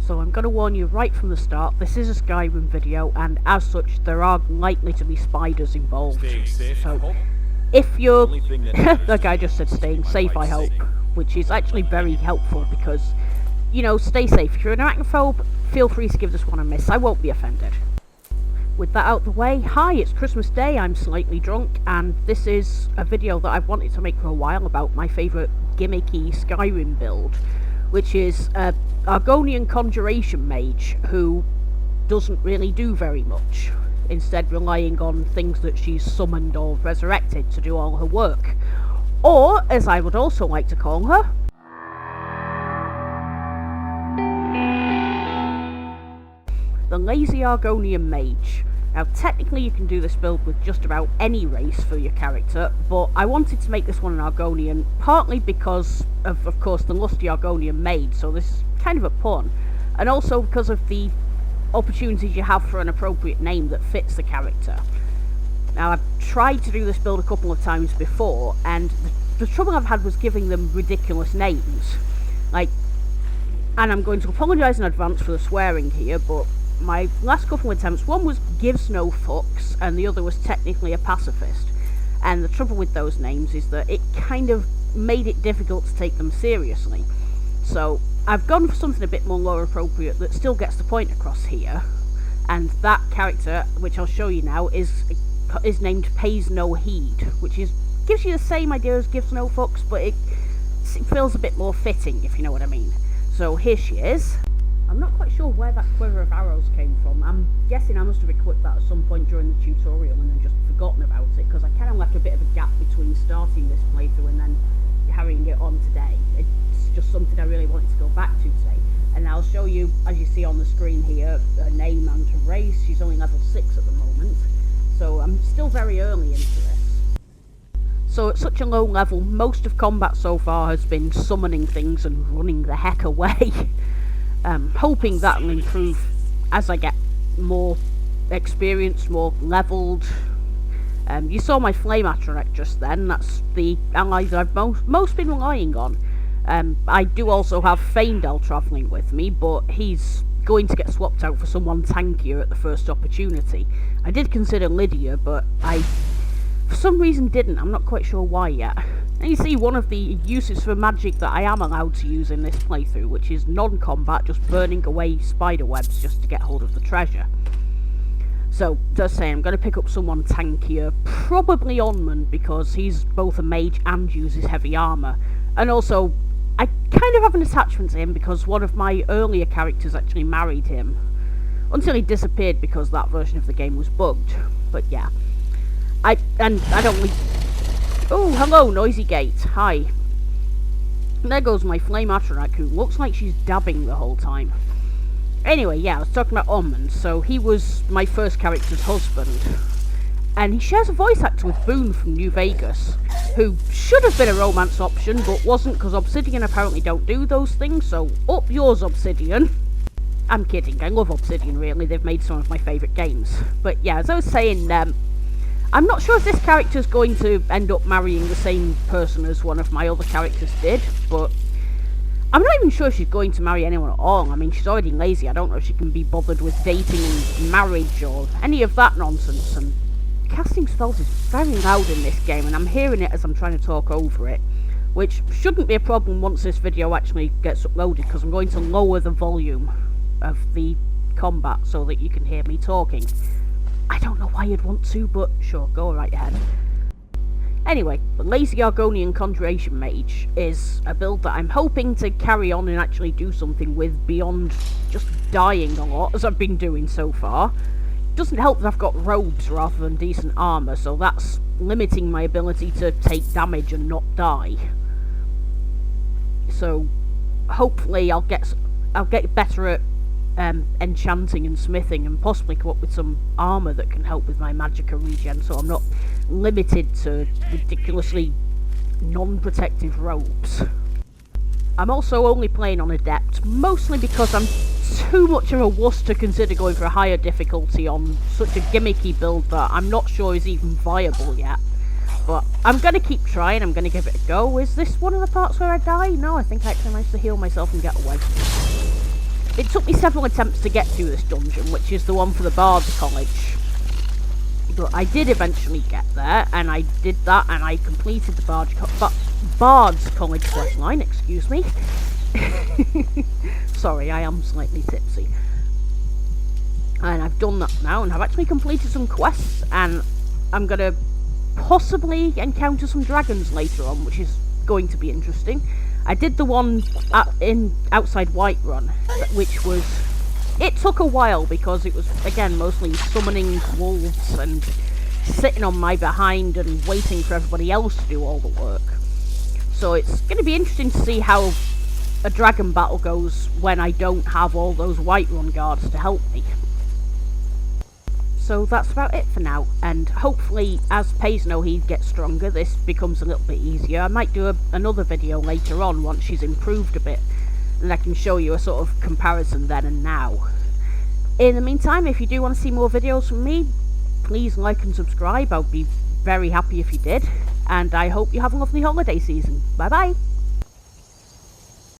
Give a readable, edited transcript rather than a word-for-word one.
So I'm going to warn you right from the start, this is a Skyrim video, and as such there are likely to be spiders involved. So if you're... that guy just said staying safe, I hope, which is actually very helpful because, you know, stay safe. If you're an arachnophobe, feel free to give this one a miss, I won't be offended. With that out the way, hi, it's Christmas Day, I'm slightly drunk, and this is a video that I've wanted to make for a while about my favourite gimmicky Skyrim build, which is Argonian conjuration mage, who doesn't really do very much, instead relying on things that she's summoned or resurrected to do all her work. Or, as I would also like to call her, the lazy Argonian mage. Now technically you can do this build with just about any race for your character, but I wanted to make this one an Argonian, partly because of course, the lusty Argonian maid, so this is kind of a pun, and also because of the opportunities you have for an appropriate name that fits the character. Now I've tried to do this build a couple of times before, and the trouble I've had was giving them ridiculous names. Like, and I'm going to apologise in advance for the swearing here, but my last couple of attempts, one was gives no fucks, and the other was technically a pacifist. And the trouble with those names is that it kind of made it difficult to take them seriously. So I've gone for something a bit more lore appropriate that still gets the point across here. And that character, which I'll show you now, is named Pays No Heed, which gives you the same idea as gives no fucks, but it feels a bit more fitting, if you know what I mean. So here she is. I'm not quite sure where that quiver of arrows came from. I'm guessing I must have equipped that at some point during the tutorial and then just forgotten about it, because I kind of left a bit of a gap between starting this playthrough and then carrying it on today. It's just something I really wanted to go back to today. And I'll show you, as you see on the screen here, her name and her race. She's only level 6 at the moment, so I'm still very early into this. So at such a low level, most of combat so far has been summoning things and running the heck away. Hoping that'll improve as I get more experienced, more levelled. You saw my flame atronach just then. That's the ally that I've most been relying on. I do also have Feindel travelling with me, but he's going to get swapped out for someone tankier at the first opportunity. I did consider Lydia, but I for some reason didn't. I'm not quite sure why yet. And you see one of the uses for magic that I am allowed to use in this playthrough, which is non-combat, just burning away spider webs just to get hold of the treasure. So, just saying, I'm going to pick up someone tankier, probably Onmund, because he's both a mage and uses heavy armour. And also, I kind of have an attachment to him because one of my earlier characters actually married him. Until he disappeared because that version of the game was bugged. But yeah. I don't really... Oh, hello, Noisy Gate. Hi. There goes my flame atronach, who looks like she's dabbing the whole time. Anyway, yeah, I was talking about Onmund. So he was my first character's husband. And he shares a voice actor with Boone from New Vegas, who should have been a romance option, but wasn't, because Obsidian apparently don't do those things, so up yours, Obsidian. I'm kidding, I love Obsidian, really. They've made some of my favourite games. But yeah, as I was saying, I'm not sure if this character's going to end up marrying the same person as one of my other characters did, but I'm not even sure if she's going to marry anyone at all. I mean, she's already lazy. I don't know if she can be bothered with dating and marriage or any of that nonsense. And casting spells is very loud in this game, and I'm hearing it as I'm trying to talk over it, which shouldn't be a problem once this video actually gets uploaded, because I'm going to lower the volume of the combat so that you can hear me talking. I don't know why you'd want to, but sure, go right ahead. Anyway, the Lazy Argonian Conjuration Mage is a build that I'm hoping to carry on and actually do something with beyond just dying a lot, as I've been doing so far. It doesn't help that I've got robes rather than decent armour, so that's limiting my ability to take damage and not die. So, hopefully I'll get better at enchanting and smithing, and possibly come up with some armour that can help with my magicka regen, so I'm not limited to ridiculously non-protective robes. I'm also only playing on Adept, mostly because I'm too much of a wuss to consider going for a higher difficulty on such a gimmicky build that I'm not sure is even viable yet. But I'm going to keep trying, I'm going to give it a go. Is this one of the parts where I die? No, I think I actually managed to heal myself and get away. it took me several attempts to get through this dungeon, which is the one for the Bard's College. But I did eventually get there, and I did that, and I completed the Bard's College quest line, excuse me. Sorry, I am slightly tipsy. And I've done that now, and I've actually completed some quests, and I'm gonna possibly encounter some dragons later on, which is going to be interesting. I did the one outside Whiterun, which was... It took a while because it was, again, mostly summoning wolves and sitting on my behind and waiting for everybody else to do all the work. So it's going to be interesting to see how a dragon battle goes when I don't have all those Whiterun guards to help me. So that's about it for now, and hopefully as Paisnoheed gets stronger, this becomes a little bit easier. I might do another video later on once she's improved a bit, and I can show you a sort of comparison then and now. In the meantime, if you do want to see more videos from me, please like and subscribe. I'll be very happy if you did, and I hope you have a lovely holiday season. Bye bye!